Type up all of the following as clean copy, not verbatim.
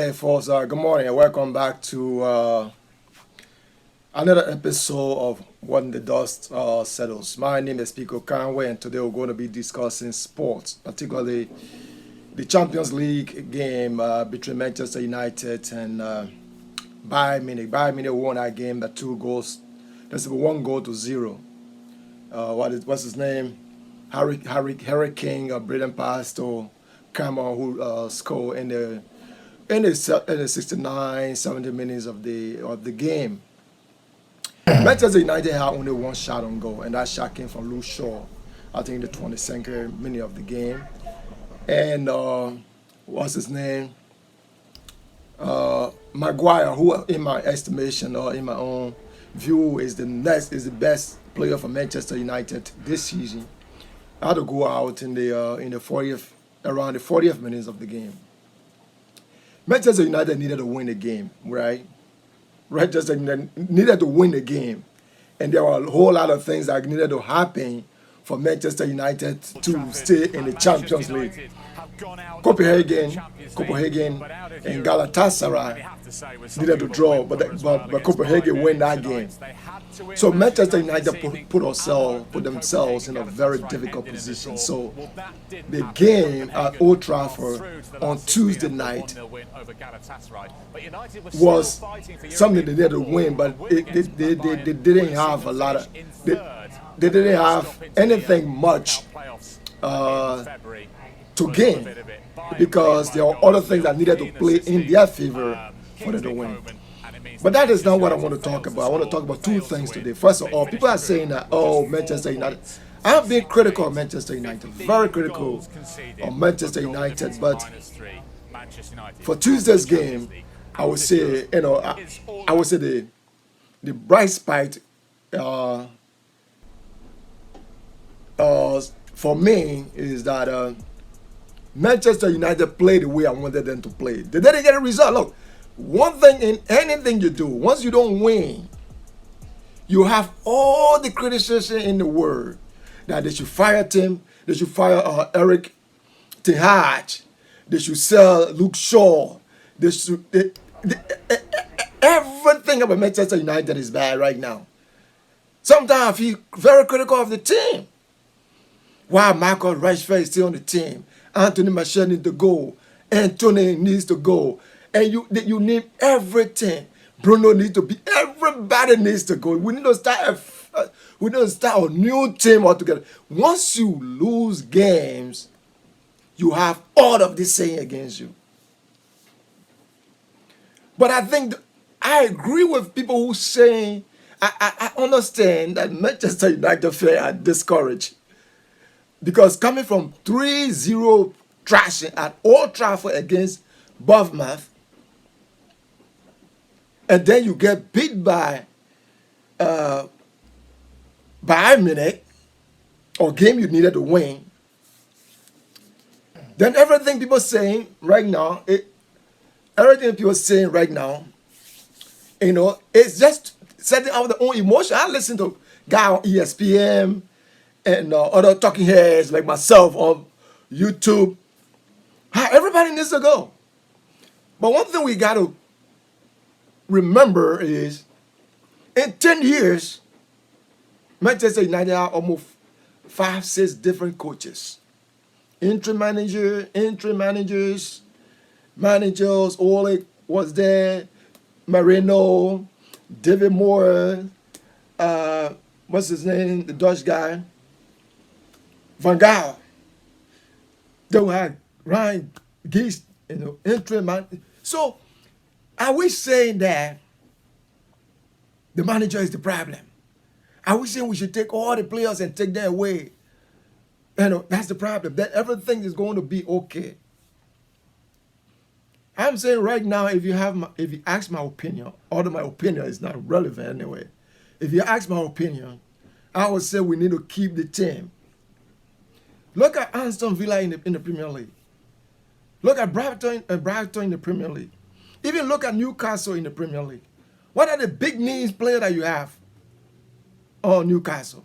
Hey, folks, good morning and welcome back to another episode of When the Dust Settles. My name is Pico Conway, and today we're going to be discussing sports, particularly the Champions League game between Manchester United and Bayern Munich. Bayern Munich won that game by 2 goals. There's 1 goal to 0. What's his name? Harry King, a brilliant pass to Cameron, who scored in the 69, 70 minutes of the game. Manchester United had only one shot on goal, and that shot came from Luke Shaw, I think the 22nd minute of the game. And what's his name? Maguire, who in my estimation or in my own view is the best player for Manchester United this season, had to go out in the 40th, around the 40th minutes of the game. Manchester United needed to win the game, right? Manchester United needed to win the game. And there were a whole lot of things that needed to happen for Manchester United to stay in the Champions League. Copenhagen and Galatasaray needed to draw, but Copenhagen won that game. So Manchester United put themselves in a very difficult position. So the game at Old Trafford on Tuesday night was something they needed to win, but they didn't have a lot of they didn't have anything much to gain, because there are other things that needed to play in their favor for them to win. But that is not what I want to talk about. I want to talk about two things today. First of all, people are saying that, oh, Manchester United. I'm being critical of Manchester United, very critical of Manchester United. But for Tuesday's game, I would say, I would say the bright spot for me is that Manchester United played the way I wanted them to play. They didn't get a result. Look, one thing in anything you do, once you don't win, you have all the criticism in the world that they should fire Tim, they should fire Eric Ten Hag, they should sell Luke Shaw, everything about Manchester United is bad right now. Sometimes I feel very critical of the team. Why Michael Rashford is still on the team? Anthony Martial needs to go. Anthony needs to go. And you need everything. Bruno needs to be. Everybody needs to go. We need to start a new team altogether. Once you lose games, you have all of this saying against you. But I think I agree with people who say I understand that Manchester United fans are discouraged. Because coming from 3-0 thrashing at Old Trafford against Bournemouth, and then you get beat by Bayern Munich, or game you needed to win, then everything people saying right now, it's just setting out their own emotion. I listen to guy on ESPN and other talking heads like myself on YouTube. Everybody needs to go. But one thing we got to remember is, in 10 years, Manchester United have almost 5-6 different coaches. Interim managers, Oleg was there, Marino, David Moore, what's his name, the Dutch guy, Van Gaal. They had Ryan Giggs, interim man. So, are we saying that the manager is the problem? Are we saying we should take all the players and take them away? That's the problem. That everything is going to be okay. I'm saying right now, if you ask my opinion, although my opinion is not relevant anyway, if you ask my opinion, I would say we need to keep the team. Look at Aston Villa in the Premier League. Look at Brighton in the Premier League. Even look at Newcastle in the Premier League. What are the big names players that you have on Newcastle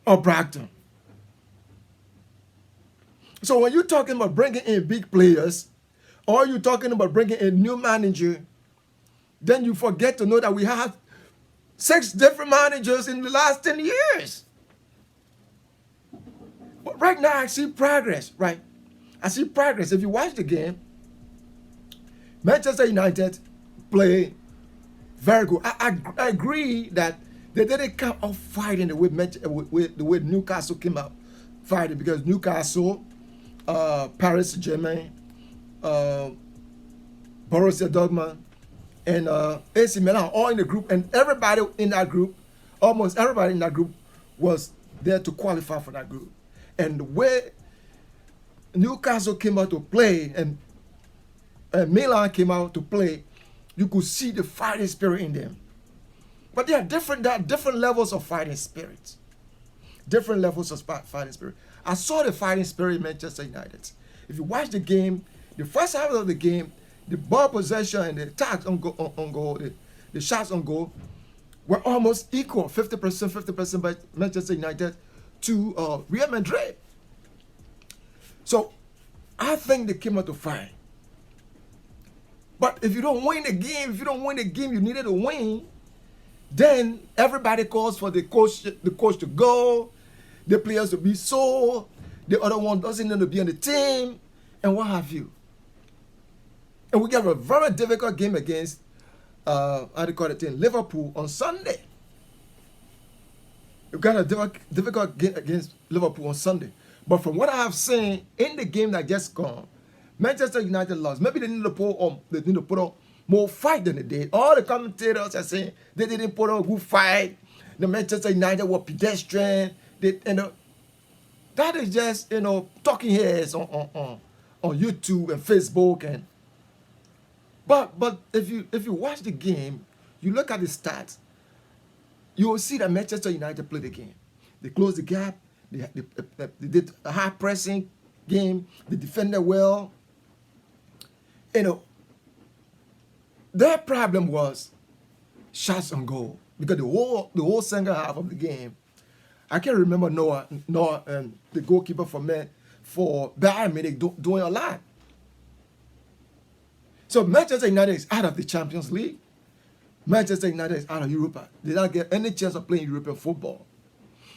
or Brighton? So when you're talking about bringing in big players, or you're talking about bringing a new manager, then you forget to know that we had 6 different managers in the last 10 years. But right now, I see progress, right? I see progress. If you watch the game, Manchester United play very good. I agree that they didn't come out fighting the way Newcastle came out fighting, because Newcastle, Paris Saint-Germain, Borussia Dortmund, and AC Milan all in the group, and everybody in that group, almost everybody in that group, was there to qualify for that group. And the way Newcastle came out to play and Milan came out to play, you could see the fighting spirit in them. But there are different levels of fighting spirit. Different levels of fighting spirit. I saw the fighting spirit in Manchester United. If you watch the game, the first half of the game, the ball possession and the attacks on goal, the shots on goal were almost equal, 50% by Manchester United to Real Madrid. So I think they came out to fight. But if you don't win the game, you needed to win, then everybody calls for the coach to go, the players to be sold, the other one doesn't need to be on the team, and what have you. And we got a very difficult game against Liverpool on Sunday. We got a difficult game against Liverpool on Sunday. But from what I have seen in the game that just gone, Manchester United lost. Maybe they need to put on more fight than they did. All the commentators are saying they didn't put on a good fight. The Manchester United were pedestrian. That is just talking heads on YouTube and Facebook But if you watch the game, you look at the stats, you will see that Manchester United played the game. They closed the gap. They did a high pressing game. They defended well. Their problem was shots on goal, because the whole second half of the game, I can't remember Noah the goalkeeper for Bayern Munich doing a lot. So Manchester United is out of the Champions League. Manchester United is out of Europa. They don't get any chance of playing European football.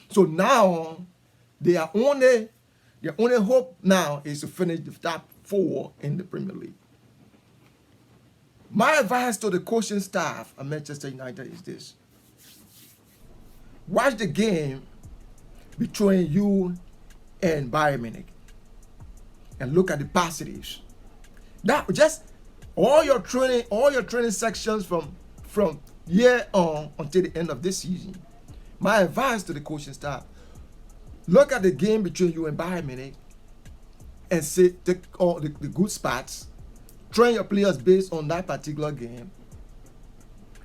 So now their only hope now is to finish the top 4 in the Premier League. My advice to the coaching staff at Manchester United is this: watch the game between you and Bayern Munich and look at the positives. That just all your training sections from year on until the end of this season. My advice to the coaching staff: look at the game between you and Bayern Munich and take all the good spots, train your players based on that particular game,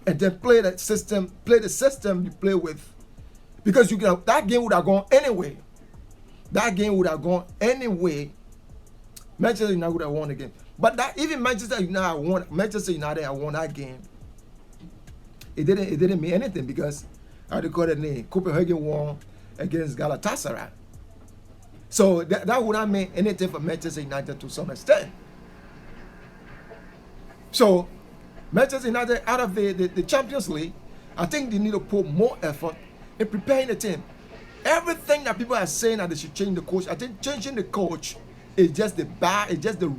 and then play the system you play with, because that game would have gone anyway. Manchester United would have won the game. But even Manchester United won that game. It didn't mean anything, because Copenhagen won against Galatasaray. So that would not mean anything for Manchester United to some extent. So Manchester United out of the Champions League, I think they need to put more effort in preparing the team. Everything that people are saying that they should change the coach, I think changing the coach is just the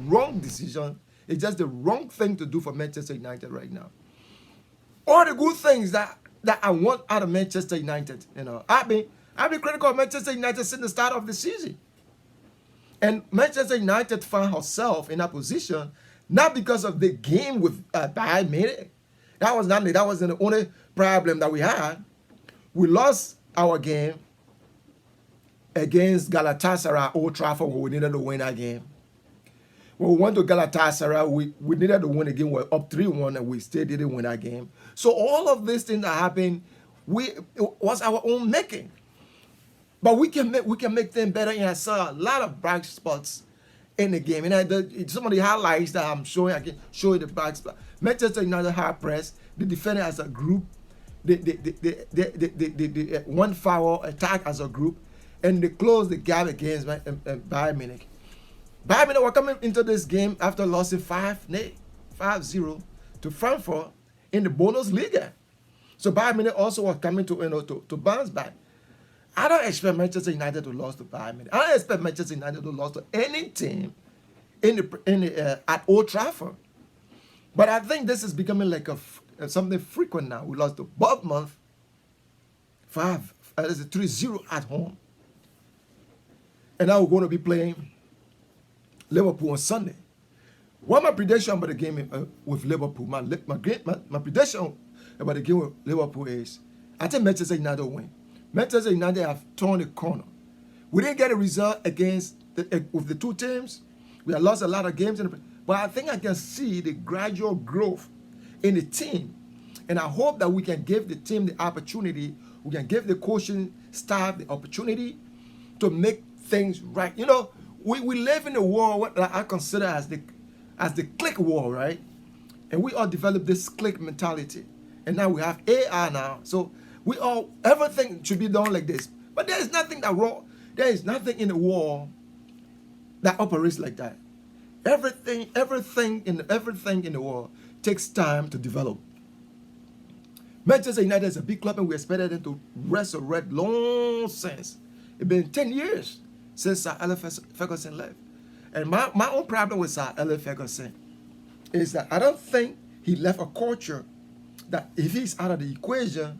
wrong decision. It's just the wrong thing to do for Manchester United right now. All the good things that I want out of Manchester United, I've been critical of Manchester United since the start of the season. And Manchester United found herself in that position not because of the game with Bayern Munich. That wasn't the only problem that we had. We lost our game against Galatasaray Old Trafford when we needed to win that game. When we went to Galatasaray, we needed to win again. We were up 3-1 and we still didn't win that game. So all of these things that happened, it was our own making. But we can make them better. And I saw a lot of bright spots in the game. And some of the highlights that I'm showing, I can show you the bright spots. Manchester United high press, the defender as a group, the one foul attack as a group, and they close the gap against Bayern Munich. Bayern Munich were coming into this game after losing 5-0 to Frankfurt in the Bundesliga. So Bayern Munich also was coming to, to bounce back. I don't expect Manchester United to lose to Bayern Munich. I don't expect Manchester United to lose to any team at Old Trafford. But I think this is becoming like something frequent now. We lost to Bournemouth 3-0 at home. And now we're going to be playing Liverpool on Sunday. What my prediction about the game with Liverpool, my prediction about the game with Liverpool is, I think Manchester United will win. Manchester United have turned the corner. We didn't get a result against with the two teams. We have lost a lot of games, but I think I can see the gradual growth in the team. And I hope that we can give the team the opportunity, we can give the coaching staff the opportunity to make things right. You know, we live in a world what I consider as the click war, right? And we all developed this click mentality. And now we have AI now. So everything should be done like this. But there is nothing that wrong. There is nothing in the world that operates like that. Everything in the world takes time to develop. Manchester United is a big club and we expected them to resurrect long since. It's been 10 years since Sir Alex Ferguson left. And my own problem with Sir Alex Ferguson is that I don't think he left a culture that if he's out of the equation,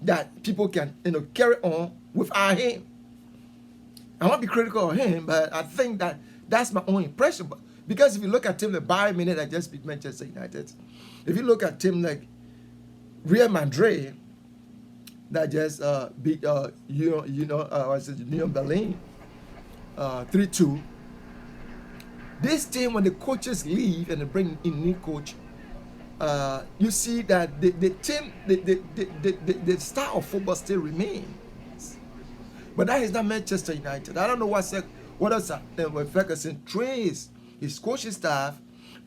that people can carry on without him. I won't be critical of him, but I think that's my own impression. But because if you look at team like Bayern Munich that just beat Manchester United, if you look at team like Real Madrid that just beat Union Berlin 3-2. This team, when the coaches leave and they bring in new coach, you see that the team, the style of football still remains. But that is not Manchester United. I don't know what else when Ferguson trains his coaching staff,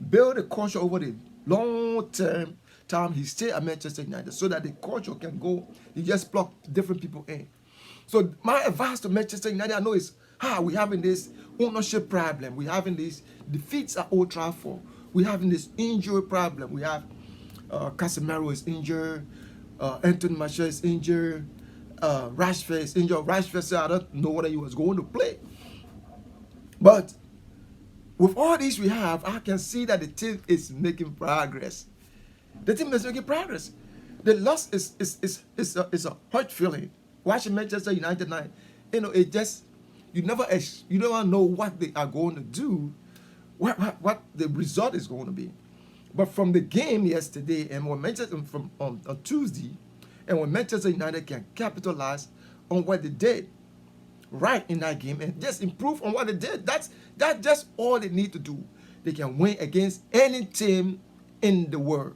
build a culture over the long time he stay at Manchester United so that the culture can go. He just plug different people in. So my advice to Manchester United, I know is, we're having this ownership problem. We're having these defeats at Old Trafford. We're having this injury problem. We have Casemiro is injured. Anthony Martial is injured. Rashford is injured. Rashford said, I don't know whether he was going to play. But with all these we have, I can see that the team is making progress. The team is making progress. The loss is a hurt feeling. Watching Manchester United now, it just, you never know what they are going to do, what the result is going to be. But from the game yesterday and when Manchester on Tuesday, and when Manchester United can capitalize on what they did right in that game and just improve on what they did, that's just all they need to do. They can win against any team in the world.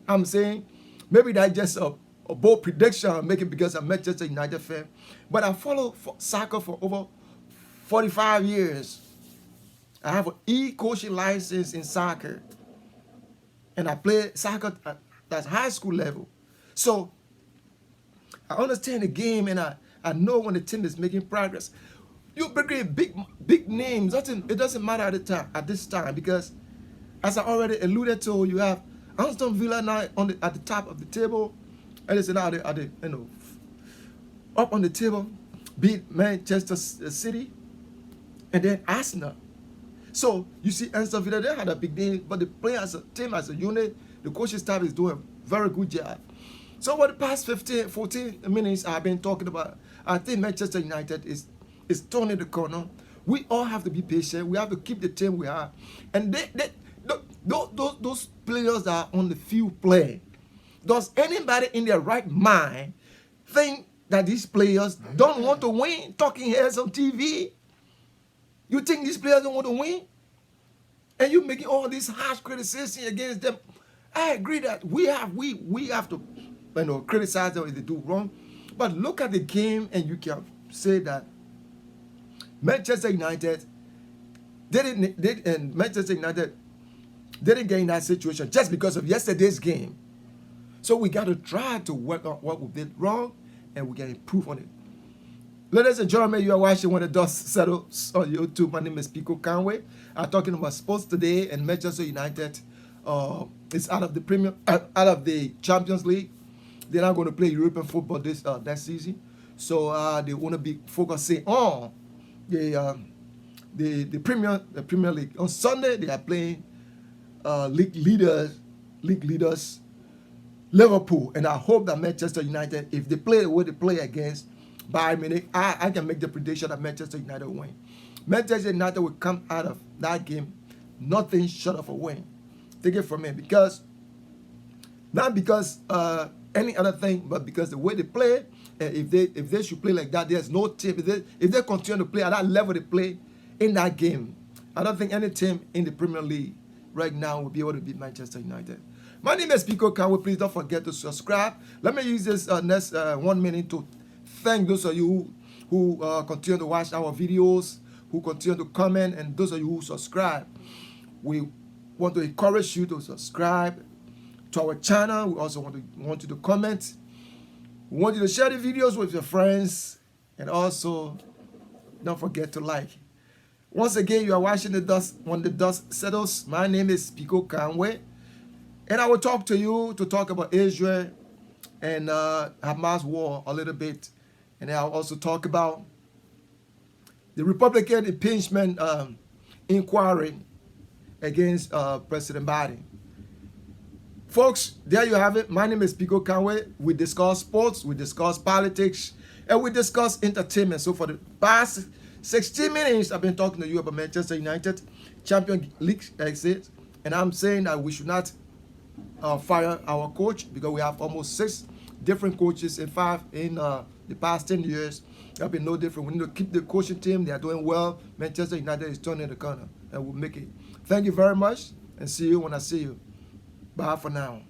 I'm saying maybe that's just a bold prediction I'm making because I'm a Manchester United fan. But I follow soccer for over 45 years. I have an e-coaching license in soccer. And I play soccer at high school level. So I understand the game and I know when the team is making progress. You bring big names. It doesn't matter at this time because, as I already alluded to, you have Aston Villa now at the top of the table, and it's now up on the table, beat Manchester City, and then Arsenal. So you see, Aston Villa, they had a big game, but they play as a team, as a unit. The coaching staff is doing a very good job. So for the past 14 minutes I've been talking about, I think Manchester United is turning the corner. We all have to be patient. We have to keep the team we have, and those players that are on the field play. Does anybody in their right mind think that these players don't want to win? Talking heads on TV. You think these players don't want to win? And you're making all these harsh criticisms against them. I agree that we have to criticize them if they do wrong. But look at the game and you can say that Manchester United didn't get in that situation just because of yesterday's game. So we got to try to work on what we did wrong and we can improve on it. Ladies and gentlemen, you are watching When the Dust Settles on YouTube. My name is Pico Conway. I'm talking about sports today, and Manchester United is out of the out of the Champions League. They're not going to play European football this season, so they want to be focusing on the Premier League. On Sunday, they are playing league leaders Liverpool, and I hope that Manchester United, if they play the way they play against Bayern Munich, I can make the prediction that Manchester United will win. Manchester United will come out of that game nothing short of a win. Take it from me, because not because any other thing, but because the way they play. If they should play like that, there's no team. If they continue to play at that level they play in that game, I don't think any team in the Premier League right now will be able to beat Manchester United. My name is Pico Conway. Please don't forget to subscribe. Let me use this next 1 minute to thank those of you who continue to watch our videos, who continue to comment, and those of you who subscribe. We want to encourage you to subscribe to our channel. We also want you to comment. We want you to share the videos with your friends, and also don't forget to like. Once again, you are watching When the Dust Settles. My name is Pico Conway, and I will talk to you to talk about Israel and Hamas war a little bit, and I'll also talk about the Republican impeachment inquiry against President Biden. Folks, there you have it. My name is Pico Conway. We discuss sports, we discuss politics, and we discuss entertainment. So for the past 16 minutes, I've been talking to you about Manchester United Champions League exit, and I'm saying that we should not fire our coach, because we have almost 6 different coaches in the past 10 years. Have been no different. We need to keep the coaching team. They are doing well. Manchester United is turning the corner, and we'll make it. Thank you very much, and see you when I see you. Bye for now.